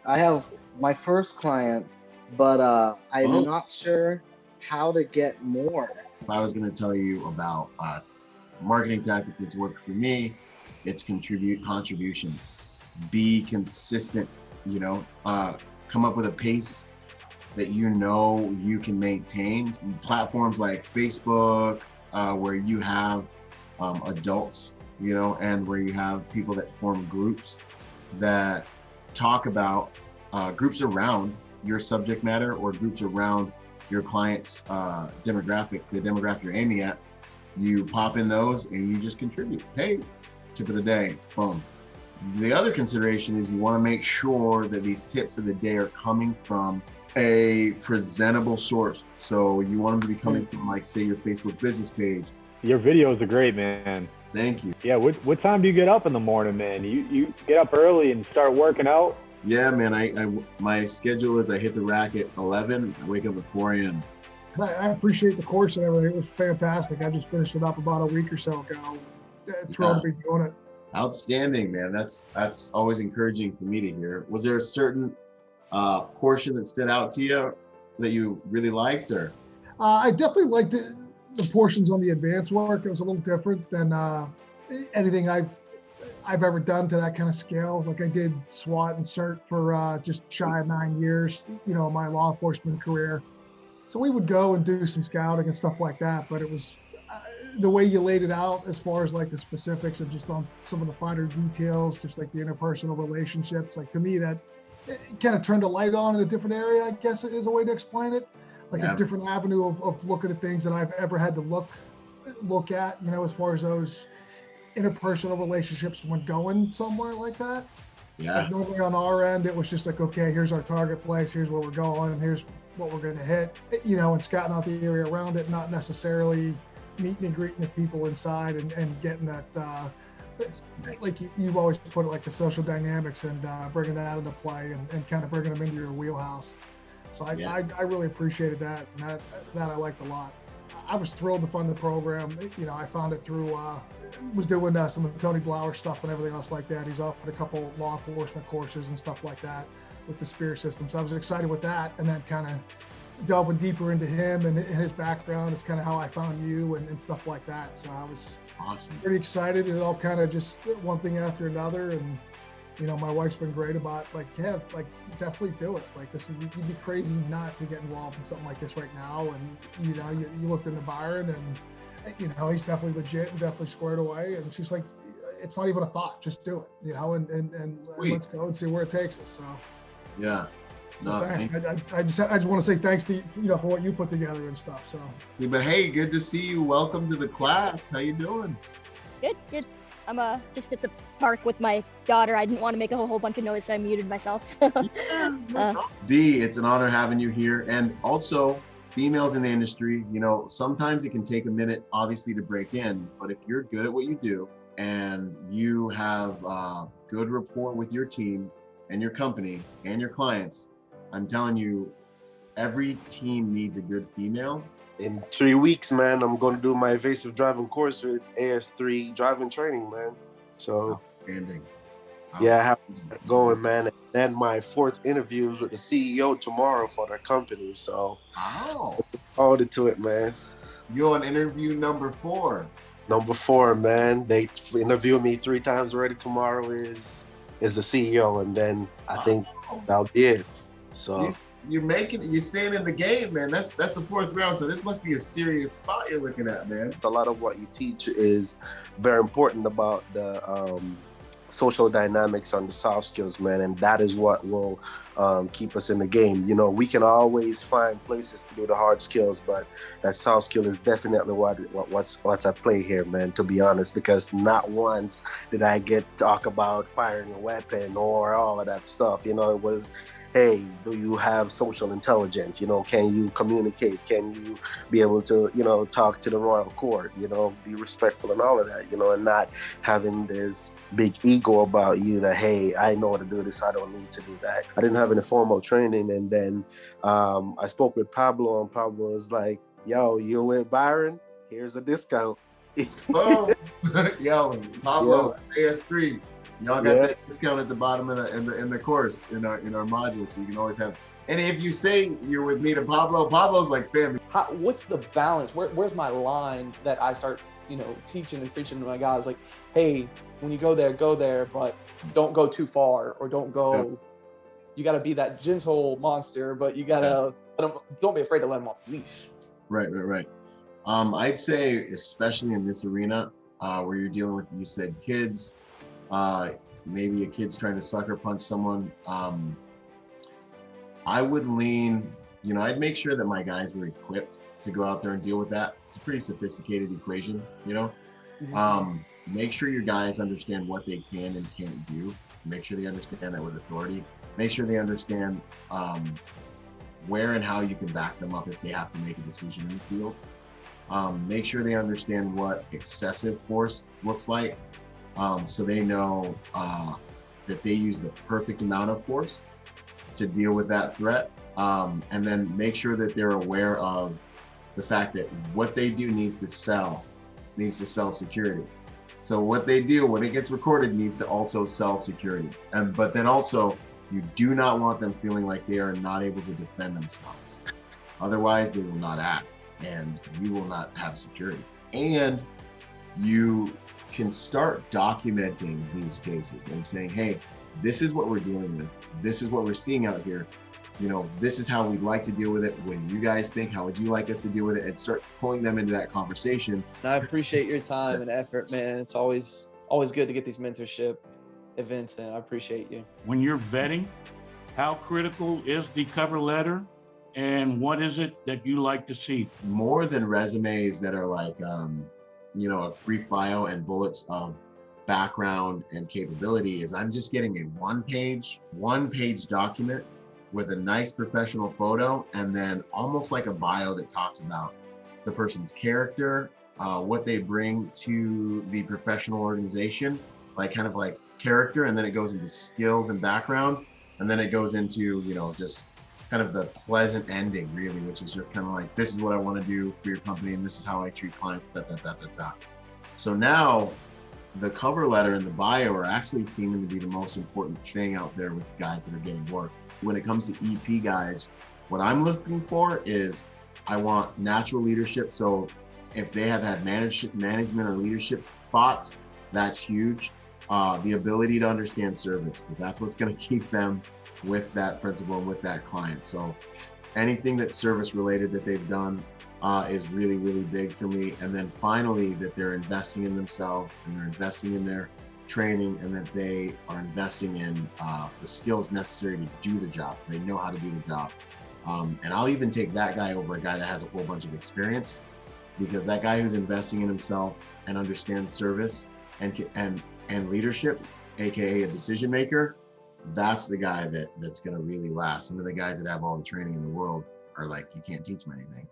I have my first client, but I'm Oh, not sure how to get more. if I was going to tell you about marketing tactic that's worked for me, it's contribution. Be consistent, you know, come up with a pace that you know you can maintain. Platforms like Facebook, where you have adults, you know, and where you have people that form groups that talk about groups around your subject matter or groups around your client's demographic, the demographic you're aiming at. You pop in those and you just contribute. Hey, tip of the day, boom. The other consideration is you want to make sure that these tips of the day are coming from a presentable source. So you want them to be coming from, like, say, your Facebook business page. Your videos are great, man. Thank you. Yeah, what time do you get up in the morning, man? You get up early and start working out? Yeah, man. I my schedule is I hit the rack at 11. I wake up at 4 a.m. I appreciate the course and everything. It was fantastic. I just finished it up about a week or so ago. Thrilled to be doing it. Outstanding, man. That's always encouraging for me to hear. Was there a certain portion that stood out to you that you really liked, or? I definitely liked the portions on the advanced work. It was a little different than anything I've ever done to that kind of scale. Like I did SWAT and CERT for just shy of 9 years, you know, my law enforcement career. So we would go and do some scouting and stuff like that. But it was the way you laid it out as far as like the specifics and just on some of the finer details, just like the interpersonal relationships. Like to me, that it kind of turned a light on in a different area, I guess is a way to explain it. Like a different avenue of looking at things that I've ever had to look at, you know, as far as those interpersonal relationships when going somewhere like that. Yeah. Like normally on our end, it was just like, okay, here's our target place, here's where we're going, here's what we're going to hit, you know, and scouting out the area around it, not necessarily meeting and greeting the people inside and getting that, like you've always put it, like the social dynamics and bringing that into play and kind of bringing them into your wheelhouse. So I really appreciated that, and that I liked a lot. I was thrilled to fund the program. You know, I found it through, was doing some of the Tony Blauer stuff and everything else like that. He's offered a couple law enforcement courses and stuff like that with the Spear system. So I was excited with that, and then kind of delving deeper into him and his background. It's kind of how I found you and stuff like that. So I was pretty excited. It all kind of just one thing after another, and you know, my wife's been great about like, yeah, like definitely do it. Like this, you'd be crazy not to get involved in something like this right now. And you know, you looked into Byron, and you know, he's definitely legit and definitely squared away. And she's like, it's not even a thought, just do it. You know, and let's go and see where it takes us. So yeah. No, I just want to say thanks to you know for what you put together and stuff. So, but hey, good to see you. Welcome to the class. How you doing? Good. I'm just at the park with my daughter. I didn't want to make a whole bunch of noise, so I muted myself. Dee, it's an honor having you here. And also, females in the industry, you know, sometimes it can take a minute, obviously, to break in. But if you're good at what you do and you have good rapport with your team and your company and your clients, I'm telling you, every team needs a good female. In 3 weeks, man, I'm going to do my evasive driving course with AS3 driving training, man. So, outstanding. Yeah, I have that going, man. And then my 4th interview is with the CEO tomorrow for their company. So, looking to it, man. You're on interview number 4. Number 4, man. They interview me 3 times already. Tomorrow is the CEO, and then I think that'll be it. So. You're staying in the game, man. That's the 4th round. So this must be a serious spot you're looking at, man. A lot of what you teach is very important about the social dynamics and the soft skills, man. And that is what will keep us in the game. You know, we can always find places to do the hard skills, but that soft skill is definitely what's at play here, man, to be honest, because not once did I get talk about firing a weapon or all of that stuff. You know, it was, hey, do you have social intelligence? You know, can you communicate? Can you be able to, you know, talk to the royal court, you know, be respectful and all of that, you know, and not having this big ego about you that, hey, I know how to do this, I don't need to do that. I didn't have any formal training. And then I spoke with Pablo, and Pablo was like, yo, you with Byron? Here's a discount. Boom. Yo, Pablo, AS3. Y'all got Yeah. that discount at the bottom of the course in our module, so you can always have. And if you say you're with me to Pablo, Pablo's like family. What's the balance? Where's my line that I start, teaching and preaching to my guys? Like, hey, when you go there, but don't go too far, or don't go. Yeah. You got to be that gentle monster, but you gotta don't be afraid to let them off the leash. Right. I'd say, especially in this arena, where you're dealing with, you said kids, maybe a kid's trying to sucker punch someone. I would lean, I'd make sure that my guys were equipped to go out there and deal with that. It's a pretty sophisticated equation, Make sure your guys understand what they can and can't do. Make sure they understand that with authority. Make sure they understand where and how you can back them up if they have to make a decision in the field. Make sure they understand what excessive force looks like, so they know that they use the perfect amount of force to deal with that threat. And then make sure that they're aware of the fact that what they do needs to sell security. So what they do when it gets recorded needs to also sell security. But then also, you do not want them feeling like they are not able to defend themselves. Otherwise, they will not act, and you will not have security. And you can start documenting these cases and saying, hey, this is what we're dealing with. This is what we're seeing out here. This is how we'd like to deal with it. What do you guys think? How would you like us to deal with it? And start pulling them into that conversation. And I appreciate your time and effort, man. It's always good to get these mentorship events in. I appreciate you. When you're vetting, how critical is the cover letter, and what is it that you like to see? More than resumes that are like, a brief bio and bullets of background and capability, is I'm just getting a one page document with a nice professional photo, and then almost like a bio that talks about the person's character, what they bring to the professional organization, like kind of like character, and then it goes into skills and background, and then it goes into, just kind of the pleasant ending, really, which is just kind of like, this is what I want to do for your company, and this is how I treat clients, So now the cover letter and the bio are actually seeming to be the most important thing out there with guys that are getting work. When it comes to EP guys, what I'm looking for is, I want natural leadership. So if they have had management or leadership spots, that's huge. The ability to understand service, because that's what's going to keep them with that principal and with that client. So anything that's service related that they've done is really, really big for me. And then finally, that they're investing in themselves, and they're investing in their training, and that they are investing in the skills necessary to do the job, so they know how to do the job. And I'll even take that guy over a guy that has a whole bunch of experience, because that guy who's investing in himself and understands service and leadership, aka a decision maker, that's the guy that's going to really last. Some of the guys that have all the training in the world are like, you can't teach them anything.